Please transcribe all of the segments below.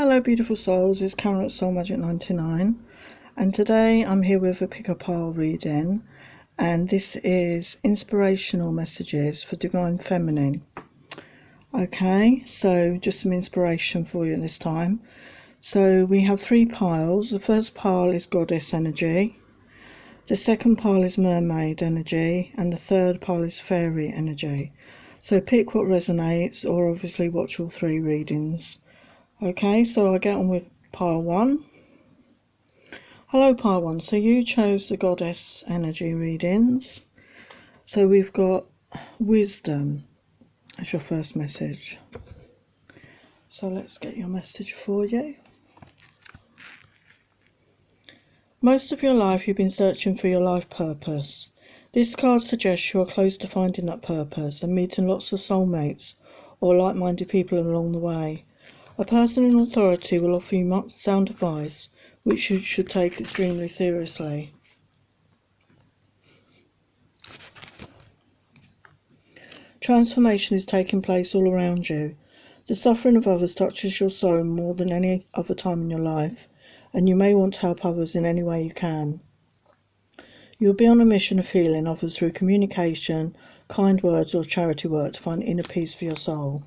Hello beautiful souls, it's Karen at Soul Magic 99 and today I'm here with a pick-up pile reading, and this is Inspirational Messages for Divine Feminine. Okay, so just some inspiration for you this time. So we have 3 piles. The first pile is Goddess energy, the second pile is Mermaid energy, and the third pile is Fairy energy. So pick what resonates, or obviously watch all 3 readings. Okay, so I get on with pile 1. Hello pile 1, so you chose the Goddess energy readings. So we've got wisdom as your first message. So let's get your message for you. Most of your life you've been searching for your life purpose. This card suggests you are close to finding that purpose and meeting lots of soulmates or like-minded people along the way. A person in authority will offer you much sound advice, which you should take extremely seriously. Transformation is taking place all around you. The suffering of others touches your soul more than any other time in your life, and you may want to help others in any way you can. You will be on a mission of healing others through communication, kind words or charity work to find inner peace for your soul.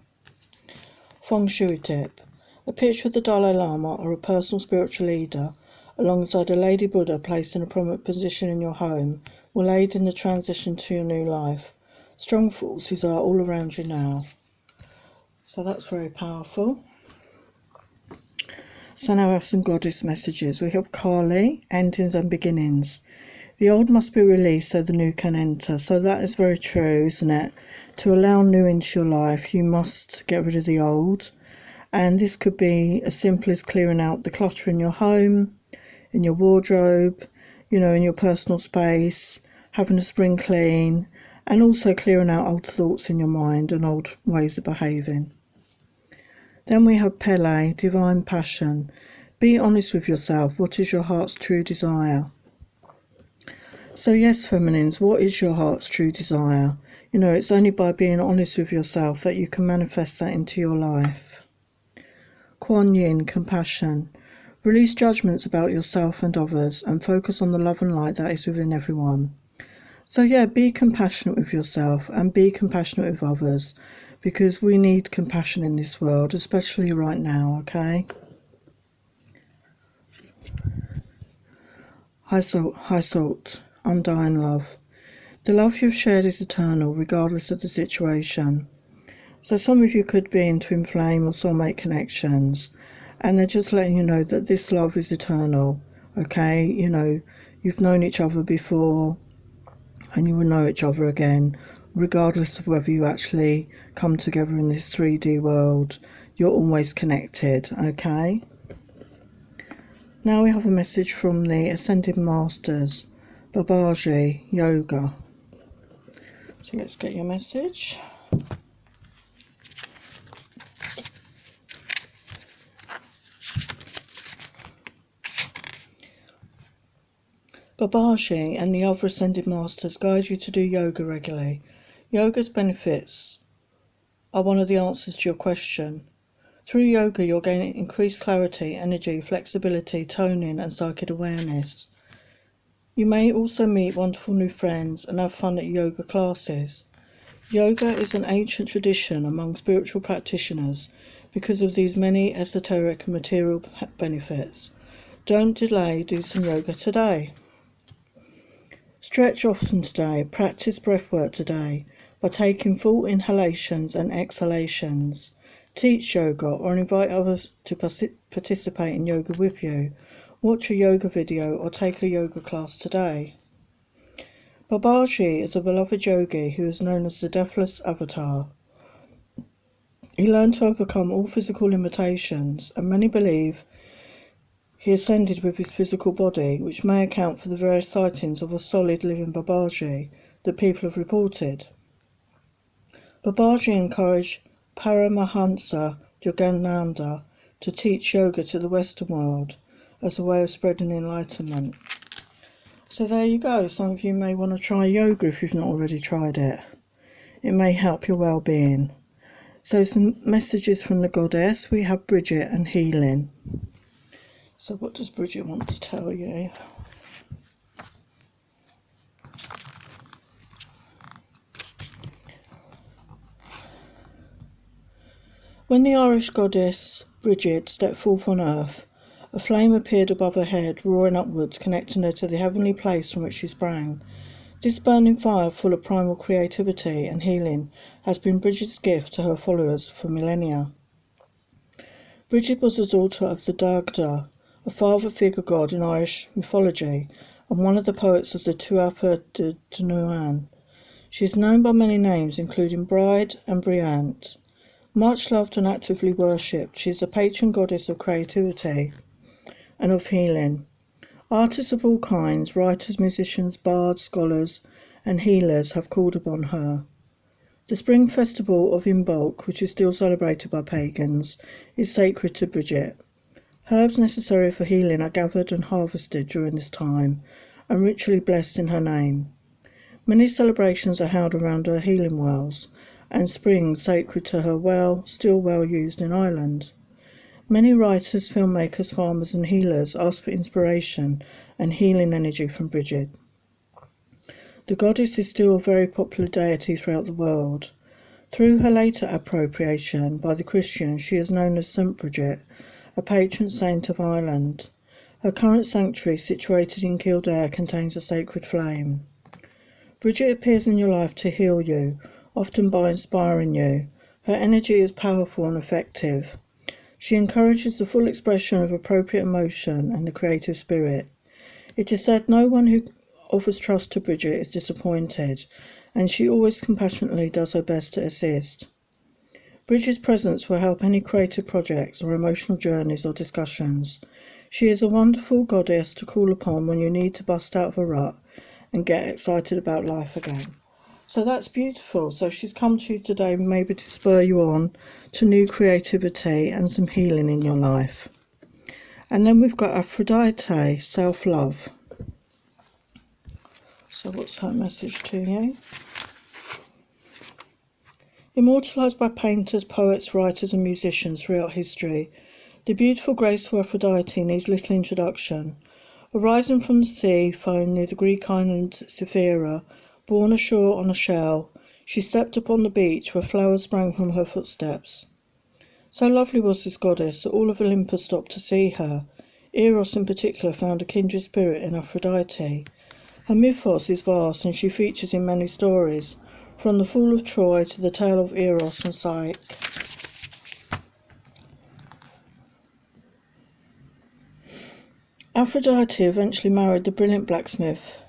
Feng Shui Tip. A picture of the Dalai Lama or a personal spiritual leader alongside a Lady Buddha placed in a prominent position in your home will aid in the transition to your new life. Strong forces are all around you now. So that's very powerful. So now we have some goddess messages. We have Kali, endings and beginnings. The old must be released so the new can enter. So that is very true, isn't it? To allow new into your life, you must get rid of the old. And this could be as simple as clearing out the clutter in your home, in your wardrobe, in your personal space, having a spring clean, and also clearing out old thoughts in your mind and old ways of behaving. Then we have Pele, divine passion. Be honest with yourself. What is your heart's true desire? So yes, feminines, what is your heart's true desire? It's only by being honest with yourself that you can manifest that into your life. Kuan Yin, compassion. Release judgments about yourself and others and focus on the love and light that is within everyone. So yeah, be compassionate with yourself and be compassionate with others, because we need compassion in this world, especially right now, okay? High salt, undying love. The love you've shared is eternal, regardless of the situation. So some of you could be into twin flame or soulmate connections, and they're just letting you know that this love is eternal, okay? You've known each other before, and you will know each other again, regardless of whether you actually come together in this 3D world. You're always connected, okay? Now we have a message from the Ascended Masters, Babaji, Yoga. So let's get your message. Babaji and the other Ascended Masters guide you to do yoga regularly. Yoga's benefits are one of the answers to your question. Through yoga, you're gaining increased clarity, energy, flexibility, toning, and psychic awareness. You may also meet wonderful new friends and have fun at yoga classes. Yoga is an ancient tradition among spiritual practitioners because of these many esoteric and material benefits. Don't delay, do some yoga today. Stretch often today, practice breathwork today by taking full inhalations and exhalations. Teach yoga or invite others to participate in yoga with you. Watch a yoga video or take a yoga class today. Babaji is a beloved yogi who is known as the Deathless Avatar. He learned to overcome all physical limitations, and many believe he ascended with his physical body, which may account for the various sightings of a solid living Babaji that people have reported. Babaji encouraged Paramahansa Yogananda to teach yoga to the Western world as a way of spreading enlightenment. So there you go. Some of you may want to try yoga if you've not already tried it. It may help your well-being. So some messages from the goddess. We have Bridget and healing. So what does Bridget want to tell you? When the Irish goddess Bridget stepped forth on earth, a flame appeared above her head, roaring upwards, connecting her to the heavenly place from which she sprang. This burning fire, full of primal creativity and healing, has been Bridget's gift to her followers for millennia. Bridget was the daughter of the Dagda, a father-figure god in Irish mythology, and one of the poets of the Tuatha de Danann. She is known by many names, including Bride and Briant. Much loved and actively worshipped, she is a patron goddess of creativity and of healing. Artists of all kinds, writers, musicians, bards, scholars, and healers have called upon her. The spring festival of Imbolc, which is still celebrated by pagans, is sacred to Bridget. Herbs necessary for healing are gathered and harvested during this time, and ritually blessed in her name. Many celebrations are held around her healing wells, and springs sacred to her still well used in Ireland. Many writers, filmmakers, farmers and healers ask for inspiration and healing energy from Bridget. The goddess is still a very popular deity throughout the world. Through her later appropriation by the Christians, she is known as St. Bridget, a patron saint of Ireland. Her current sanctuary, situated in Kildare, contains a sacred flame. Bridget appears in your life to heal you, often by inspiring you. Her energy is powerful and effective. She encourages the full expression of appropriate emotion and the creative spirit. It is said no one who offers trust to Bridget is disappointed, and she always compassionately does her best to assist. Bridget's presence will help any creative projects or emotional journeys or discussions. She is a wonderful goddess to call upon when you need to bust out of a rut and get excited about life again. So that's beautiful. So she's come to you today maybe to spur you on to new creativity and some healing in your life. And then we've got Aphrodite Self-Love. So what's her message to you? Immortalised by painters, poets, writers and musicians throughout history, the beautiful, graceful Aphrodite needs little introduction. Arising from the sea foam near the Greek island Cythera, born ashore on a shell, she stepped upon the beach where flowers sprang from her footsteps. So lovely was this goddess that all of Olympus stopped to see her. Eros in particular found a kindred spirit in Aphrodite. Her mythos is vast and she features in many stories, from the Fall of Troy to the tale of Eros and Psyche. Aphrodite eventually married the brilliant blacksmith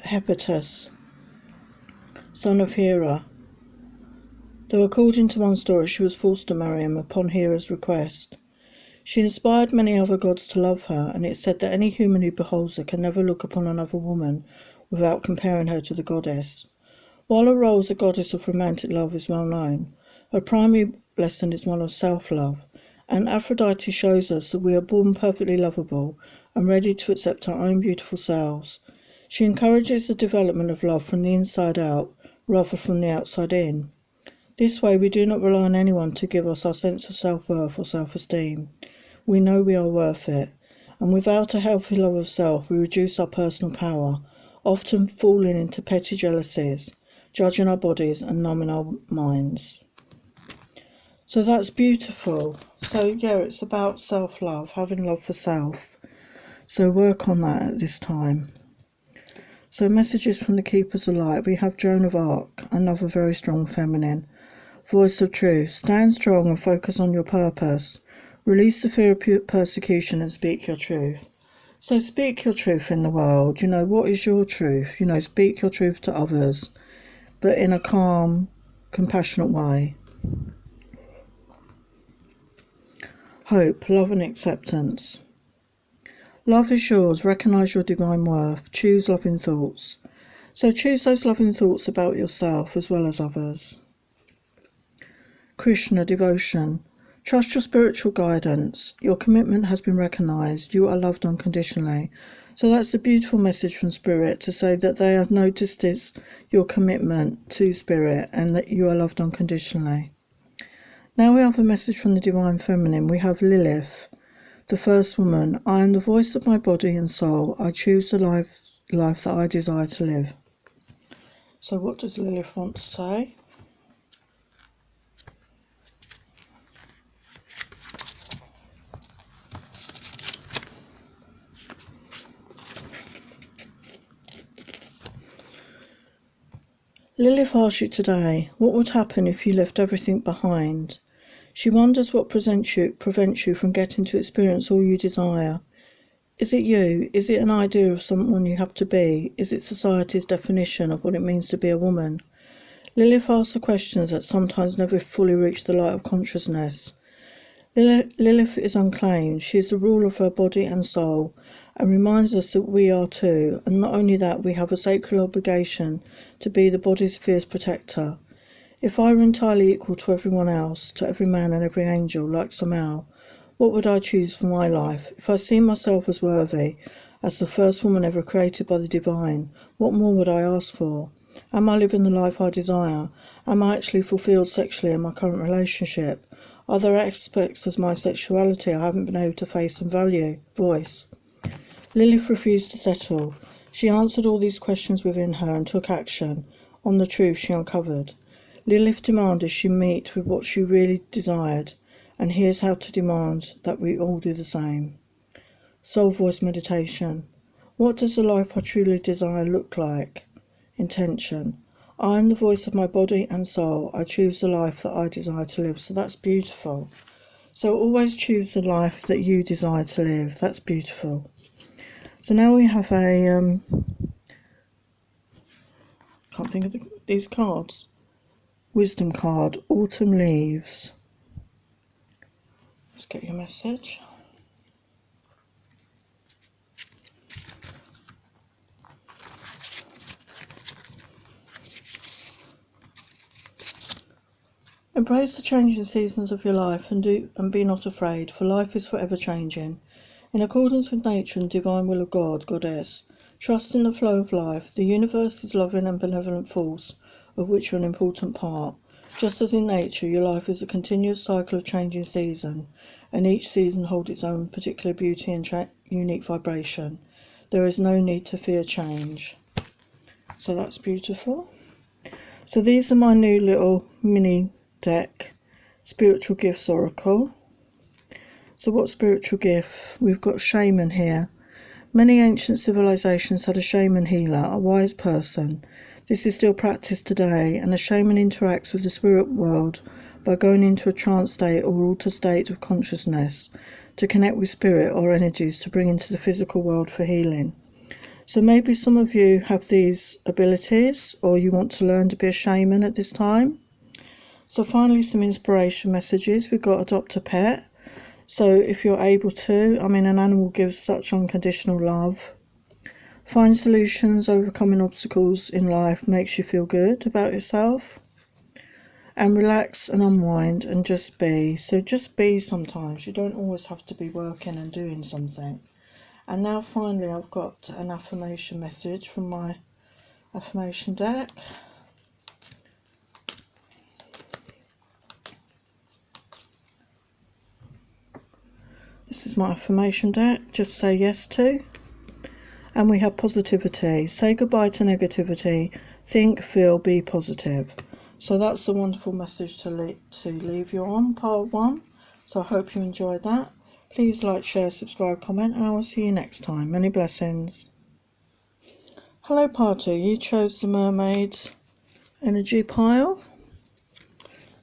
Hephaestus, son of Hera, though according to one story she was forced to marry him upon Hera's request. She inspired many other gods to love her, and it's said that any human who beholds her can never look upon another woman without comparing her to the goddess. While her role as a goddess of romantic love is well known, her primary lesson is one of self-love, and Aphrodite shows us that we are born perfectly lovable and ready to accept our own beautiful selves. She encourages the development of love from the inside out, rather from the outside in. This way we do not rely on anyone to give us our sense of self-worth or self-esteem. We know we are worth it, and without a healthy love of self we reduce our personal power, often falling into petty jealousies, judging our bodies and numbing our minds. So that's beautiful. So yeah, it's about self-love, having love for self. So work on that at this time. So messages from the Keepers of Light. We have Joan of Arc, another very strong feminine. Voice of truth. Stand strong and focus on your purpose. Release the fear of persecution and speak your truth. So speak your truth in the world. What is your truth? Speak your truth to others, but in a calm, compassionate way. Hope, love and acceptance. Love is yours. Recognise your divine worth. Choose loving thoughts. So choose those loving thoughts about yourself as well as others. Krishna, devotion. Trust your spiritual guidance. Your commitment has been recognised. You are loved unconditionally. So that's a beautiful message from Spirit to say that they have noticed your commitment to Spirit and that you are loved unconditionally. Now we have a message from the Divine Feminine. We have Lilith, the first woman. I am the voice of my body and soul. I choose the life that I desire to live. So what does Lilith want to say? Lilith asks you today, what would happen if you left everything behind? She wonders what prevents you from getting to experience all you desire. Is it you? Is it an idea of someone you have to be? Is it society's definition of what it means to be a woman? Lilith asks the questions that sometimes never fully reach the light of consciousness. Lilith is unclaimed. She is the ruler of her body and soul and reminds us that we are too, and not only that, we have a sacred obligation to be the body's fierce protector. If I were entirely equal to everyone else, to every man and every angel, like Samal, what would I choose for my life? If I see myself as worthy, as the first woman ever created by the divine, what more would I ask for? Am I living the life I desire? Am I actually fulfilled sexually in my current relationship? Are there aspects of my sexuality I haven't been able to face and voice? Lilith refused to settle. She answered all these questions within her and took action on the truth she uncovered. Lilith demanded she meet with what she really desired, and here's how to demand that we all do the same. Soul Voice Meditation. What does the life I truly desire look like? Intention. I am the voice of my body and soul. I choose the life that I desire to live. So that's beautiful. So always choose the life that you desire to live. That's beautiful. So now we have a can't think of these cards. Wisdom card, Autumn Leaves. Let's get your message. Embrace the changing seasons of your life and be not afraid, for life is forever changing. In accordance with nature and divine will of God, Goddess, trust in the flow of life. The universe is loving and benevolent force, of which you're an important part. Just as in nature, your life is a continuous cycle of changing season, and each season holds its own particular beauty and unique vibration. There is no need to fear change. So that's beautiful. So these are my new little mini deck, Spiritual Gifts Oracle. So what spiritual gift? We've got shaman here. Many ancient civilizations had a shaman healer, a wise person. This is still practiced today, and a shaman interacts with the spirit world by going into a trance state or altered state of consciousness to connect with spirit or energies to bring into the physical world for healing. So maybe some of you have these abilities, or you want to learn to be a shaman at this time. So finally, some inspiration messages. We've got adopt a pet. So if you're able to, an animal gives such unconditional love. Find solutions, overcoming obstacles in life makes you feel good about yourself. And relax and unwind and just be. So just be sometimes. You don't always have to be working and doing something. And now finally I've got an affirmation message from my affirmation deck. This is my affirmation deck. Just say yes to. And we have positivity. Say goodbye to negativity. Think, feel, be positive. So that's a wonderful message to leave you on, part 1. So I hope you enjoyed that. Please like, share, subscribe, comment, and I will see you next time. Many blessings. Hello, party. You chose the mermaid energy pile.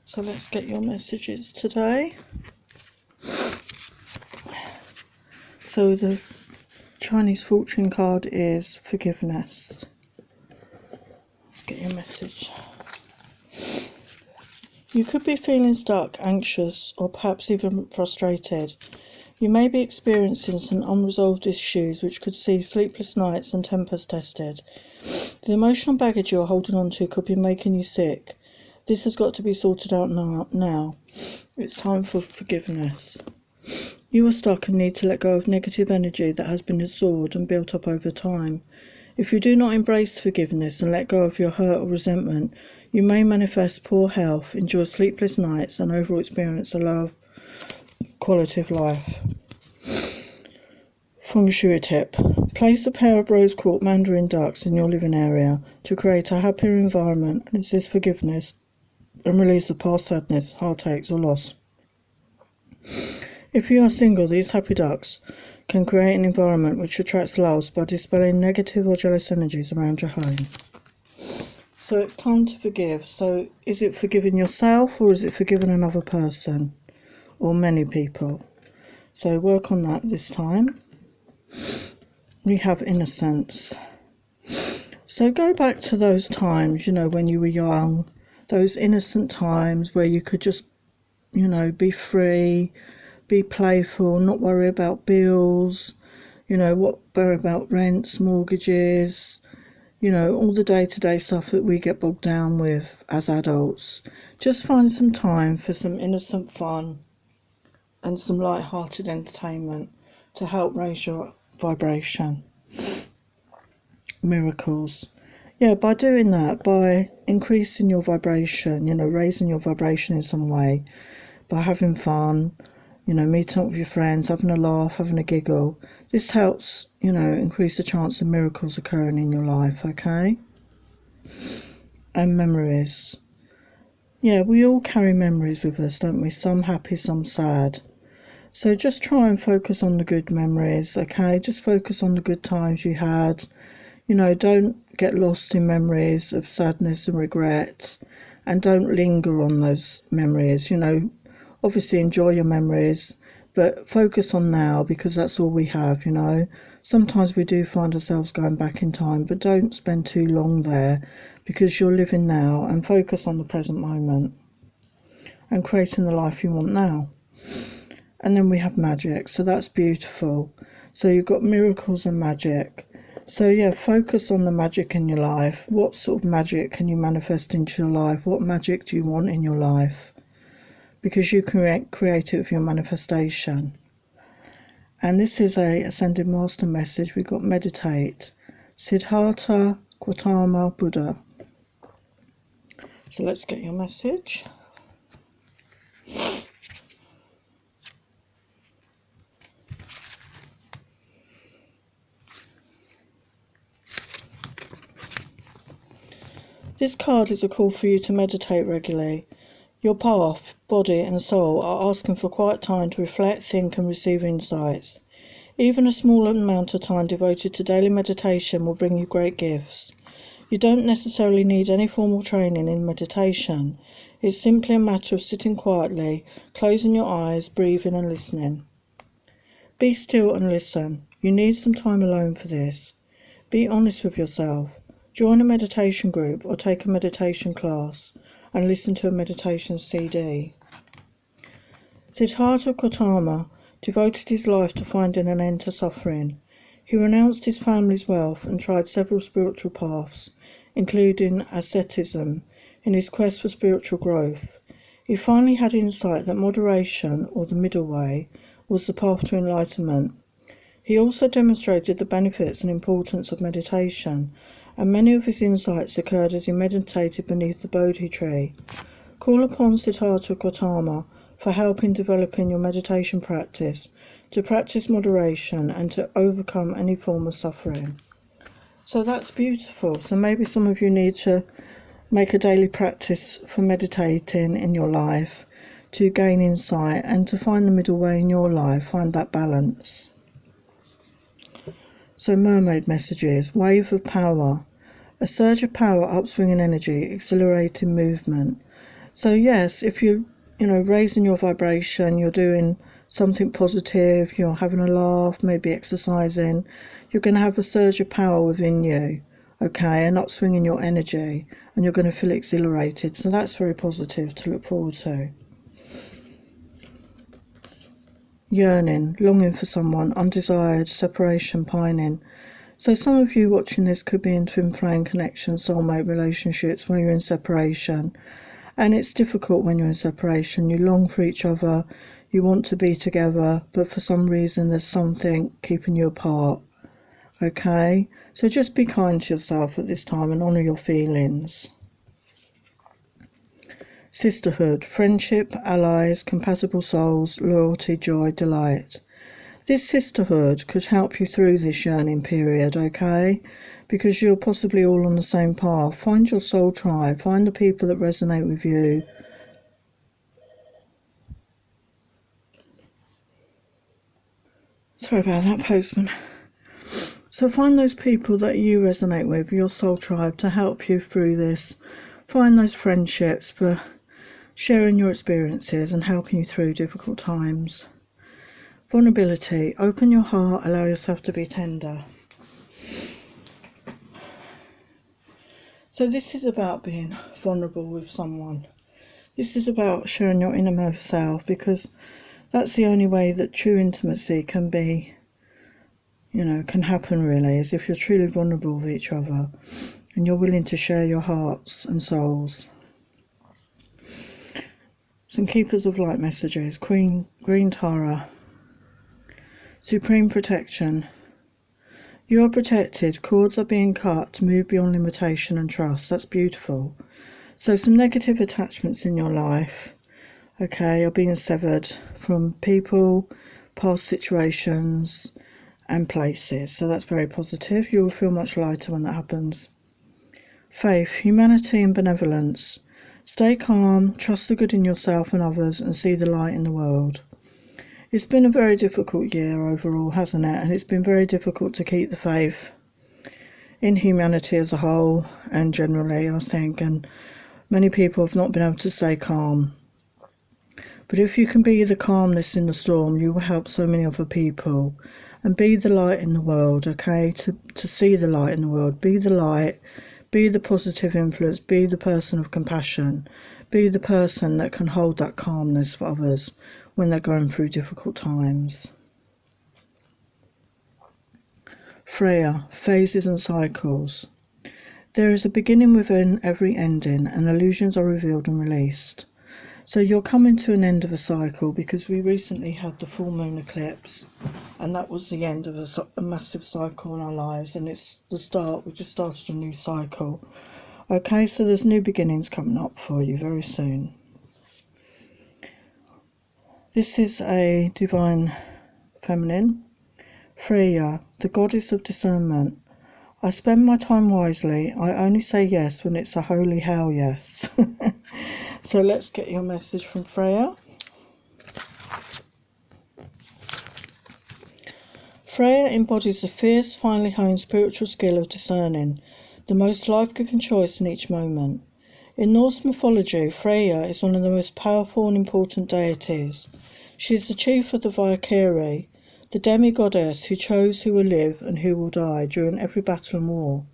So let's get your messages today. So the Chinese fortune card is forgiveness. Let's get your message. You could be feeling stuck, anxious, or perhaps even frustrated. You may be experiencing some unresolved issues which could see sleepless nights and tempers tested. The emotional baggage you're holding on to could be making you sick. This has got to be sorted out now. It's time for forgiveness. You are stuck and need to let go of negative energy that has been absorbed and built up over time. If you do not embrace forgiveness and let go of your hurt or resentment, you may manifest poor health, endure sleepless nights, and overall experience a low quality of life. Feng Shui Tip. Place a pair of rose quartz mandarin ducks in your living area to create a happier environment and assist forgiveness and release of past sadness, heartaches, or loss. If you are single, these happy ducks can create an environment which attracts love by dispelling negative or jealous energies around your home. So it's time to forgive. So is it forgiving yourself, or is it forgiving another person or many people? So work on that this time. We have innocence. So go back to those times, when you were young, those innocent times where you could just, be free, be playful, not worry about bills, worry about rents, mortgages, all the day-to-day stuff that we get bogged down with as adults. Just find some time for some innocent fun and some light-hearted entertainment to help raise your vibration. Miracles. Yeah, by doing that, by increasing your vibration, raising your vibration in some way, by having fun, meeting up with your friends, having a laugh, having a giggle. This helps, increase the chance of miracles occurring in your life, okay? And memories. Yeah, we all carry memories with us, don't we? Some happy, some sad. So just try and focus on the good memories, okay? Just focus on the good times you had. Don't get lost in memories of sadness and regret, and don't linger on those memories. Obviously enjoy your memories, but focus on now, because that's all we have. Sometimes we do find ourselves going back in time, but don't spend too long there, because you're living now, and focus on the present moment and creating the life you want now. And then we have magic, so that's beautiful. So you've got miracles and magic. So yeah, focus on the magic in your life. What sort of magic can you manifest into your life? What magic do you want in your life? Because you create it with your manifestation. And this is a Ascended Master message. We've got meditate. Siddhartha Gautama Buddha. So let's get your message. This card is a call for you to meditate regularly. Your path, body and soul are asking for quiet time to reflect, think and receive insights. Even a small amount of time devoted to daily meditation will bring you great gifts. You don't necessarily need any formal training in meditation. It's simply a matter of sitting quietly, closing your eyes, breathing and listening. Be still and listen. You need some time alone for this. Be honest with yourself. Join a meditation group or take a meditation class and listen to a meditation CD. Siddhartha Gautama devoted his life to finding an end to suffering. He renounced his family's wealth and tried several spiritual paths, including asceticism, in his quest for spiritual growth. He finally had insight that moderation, or the middle way, was the path to enlightenment. He also demonstrated the benefits and importance of meditation, and many of his insights occurred as he meditated beneath the Bodhi tree. Call upon Siddhartha Gautama for help in developing your meditation practice, to practice moderation and to overcome any form of suffering. So that's beautiful. So maybe some of you need to make a daily practice for meditating in your life to gain insight and to find the middle way in your life, find that balance. So Mermaid Messages, wave of power. A surge of power, upswinging energy, exhilarating movement. So yes, if you're raising your vibration, you're doing something positive, you're having a laugh, maybe exercising, you're going to have a surge of power within you, okay, and upswinging your energy, and you're going to feel exhilarated. So that's very positive to look forward to. Yearning, longing for someone, undesired, separation, pining. So some of you watching this could be in twin flame connections, soulmate relationships where you're in separation, And it's difficult when you're in separation. You long for each other, you want to be together, but for some reason there's something keeping you apart. Okay? So just be kind to yourself at this time and honour your feelings. Sisterhood, friendship, allies, compatible souls, loyalty, joy, delight. This sisterhood could help you through this yearning period, okay? Because you're possibly all on the same path. Find your soul tribe. Find the people that resonate with you. Sorry about that, postman. So find those people that you resonate with, your soul tribe, to help you through this. Find those friendships for sharing your experiences and helping you through difficult times. Vulnerability. Open your heart, allow yourself to be tender. So this is about being vulnerable with someone. This is about sharing your innermost self, because that's the only way that true intimacy can be, can happen really, is if you're truly vulnerable with each other and you're willing to share your hearts and souls. Some keepers of light messages. Green Tara. Supreme protection. You are protected. Cords are being cut to move beyond limitation and trust. That's beautiful. So some negative attachments in your life, okay, are being severed from people, past situations and places. So that's very positive. You will feel much lighter when that happens. Faith, humanity and benevolence. Stay calm, trust the good in yourself and others, and see the light in the world. It's been a very difficult year overall, hasn't it? And it's been very difficult to keep the faith in humanity as a whole and generally, I think. And many people have not been able to stay calm. But if you can be the calmness in the storm, you will help so many other people. And be the light in the world, okay? To see the light in the world. Be the light. Be the positive influence. Be the person of compassion. Be the person that can hold that calmness for others when they're going through difficult times. Freya, phases and cycles. There is a beginning within every ending, and illusions are revealed and released. So you're coming to an end of a cycle, because we recently had the full moon eclipse, and that was the end of a massive cycle in our lives, and it's the start. We just started a new cycle. Okay, so there's new beginnings coming up for you very soon. This is a divine feminine. Freya, the goddess of discernment. I spend my time wisely. I only say yes when it's a holy hell yes. So let's get your message from Freya. Freya embodies the fierce, finely honed spiritual skill of discerning, the most life-giving choice in each moment. In Norse mythology, Freya is one of the most powerful and important deities. She is the chief of the Valkyrie, the demi-goddess who chose who will live and who will die during every battle and war.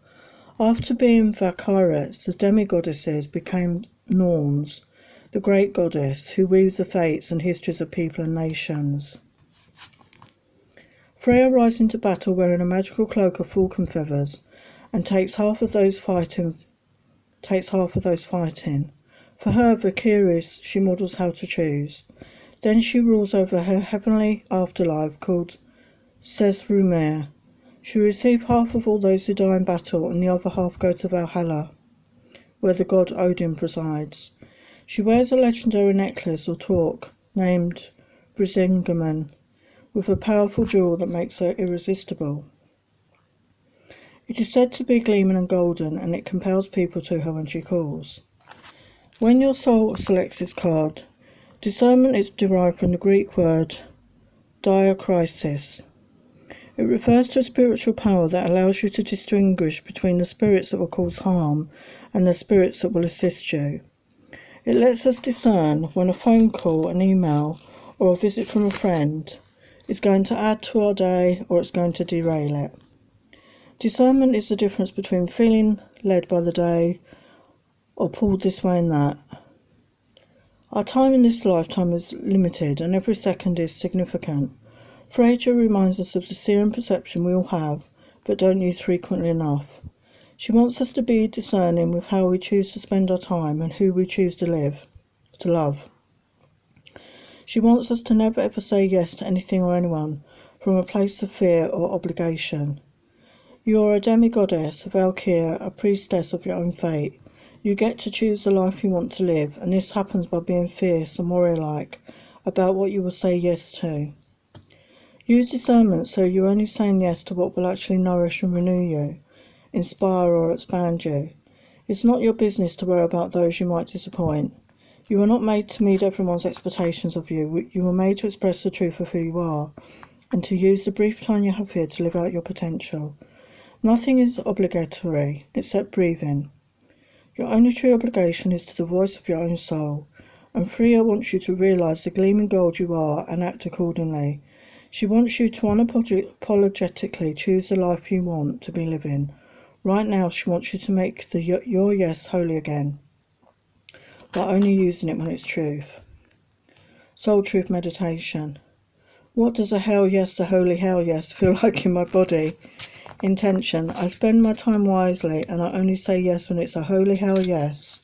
After being Valkyries, the demi-goddesses became Norns, the great goddess who weaves the fates and histories of people and nations. Freya rides into battle wearing a magical cloak of falcon feathers and takes half of those fighting. For her Valkyries, she models how to choose. Then she rules over her heavenly afterlife called Sesrumir. She receives half of all those who die in battle, and the other half go to Valhalla, where the god Odin presides. She wears a legendary necklace or torque named Brisingamen, with a powerful jewel that makes her irresistible. It is said to be gleaming and golden, and it compels people to her when she calls. When your soul selects this card, discernment is derived from the Greek word diakrisis. It refers to a spiritual power that allows you to distinguish between the spirits that will cause harm and the spirits that will assist you. It lets us discern when a phone call, an email, or a visit from a friend is going to add to our day or it's going to derail it. Discernment is the difference between feeling led by the day or pulled this way and that. Our time in this lifetime is limited and every second is significant. Freya reminds us of the searing perception we all have but don't use frequently enough. She wants us to be discerning with how we choose to spend our time and who we choose to love. She wants us to never ever say yes to anything or anyone from a place of fear or obligation. You are a demigoddess, a Valkyrie, a priestess of your own fate. You get to choose the life you want to live, and this happens by being fierce and warrior-like about what you will say yes to. Use discernment so you're only saying yes to what will actually nourish and renew you, inspire or expand you. It's not your business to worry about those you might disappoint. You were not made to meet everyone's expectations of you. You were made to express the truth of who you are, and to use the brief time you have here to live out your potential. Nothing is obligatory except breathing. Your only true obligation is to the voice of your own soul, and Freya wants you to realise the gleaming gold you are and act accordingly. She wants you to unapologetically choose the life you want to be living. Right now she wants you to make your yes holy again, but only using it when it's truth. Soul Truth Meditation. What does a hell yes, a holy hell yes, feel like in my body? Intention. I spend my time wisely and I only say yes when it's a holy hell yes.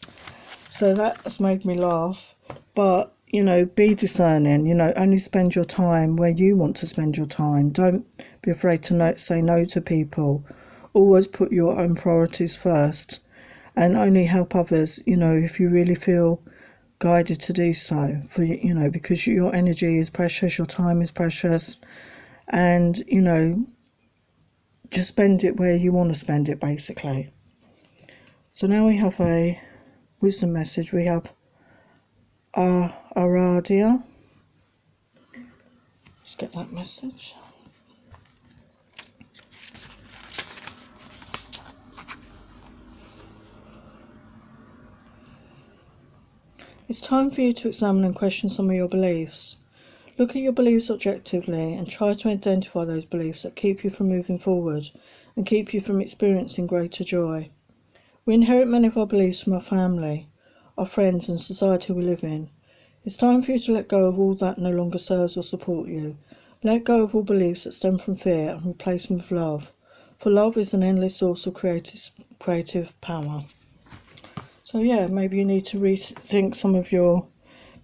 So that has made me laugh. But, be discerning. Only spend your time where you want to spend your time. Don't be afraid to say no to people. Always put your own priorities first and only help others, if you really feel guided to do so. Because your energy is precious, your time is precious, and, just spend it where you want to spend it, basically. So now we have a wisdom message. We have Aradia. Let's get that message. It's time for you to examine and question some of your beliefs. Look at your beliefs objectively and try to identify those beliefs that keep you from moving forward and keep you from experiencing greater joy. We inherit many of our beliefs from our family, our friends and society we live in. It's time for you to let go of all that no longer serves or supports you. Let go of all beliefs that stem from fear and replace them with love. For love is an endless source of creative power. So maybe you need to rethink some of your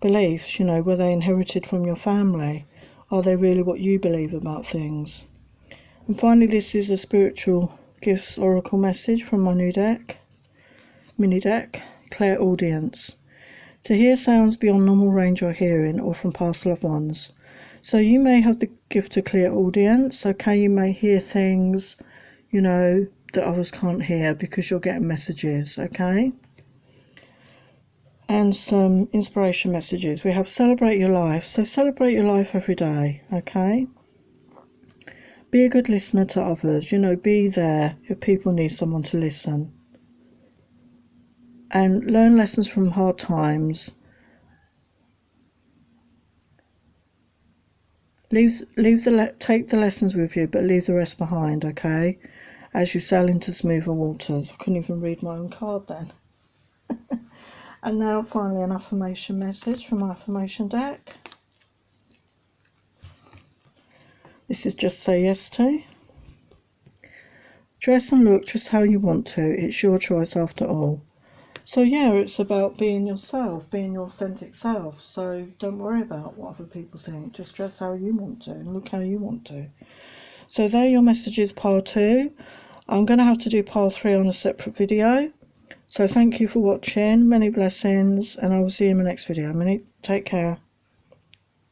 beliefs, were they inherited from your family? Are they really what you believe about things? And finally, this is a spiritual gifts oracle message from my new mini deck, Clairaudience. To hear sounds beyond normal range or hearing or from past loved ones. So you may have the gift of clairaudience, okay? You may hear things, that others can't hear because you're getting messages, okay? And some inspiration messages. We have celebrate your life. So celebrate your life every day, okay? Be a good listener to others. Be there if people need someone to listen. And learn lessons from hard times. Take the lessons with you, but leave the rest behind, okay? As you sail into smoother waters. I couldn't even read my own card then. And now finally an affirmation message from my affirmation deck. This is just say yes to. Dress and look just how you want to. It's your choice after all. So it's about being yourself, being your authentic self. So don't worry about what other people think. Just dress how you want to and look how you want to. So there are your messages, pile 2. I'm going to have to do pile 3 on a separate video. So thank you for watching. Many blessings, and I will see you in my next video. Take care.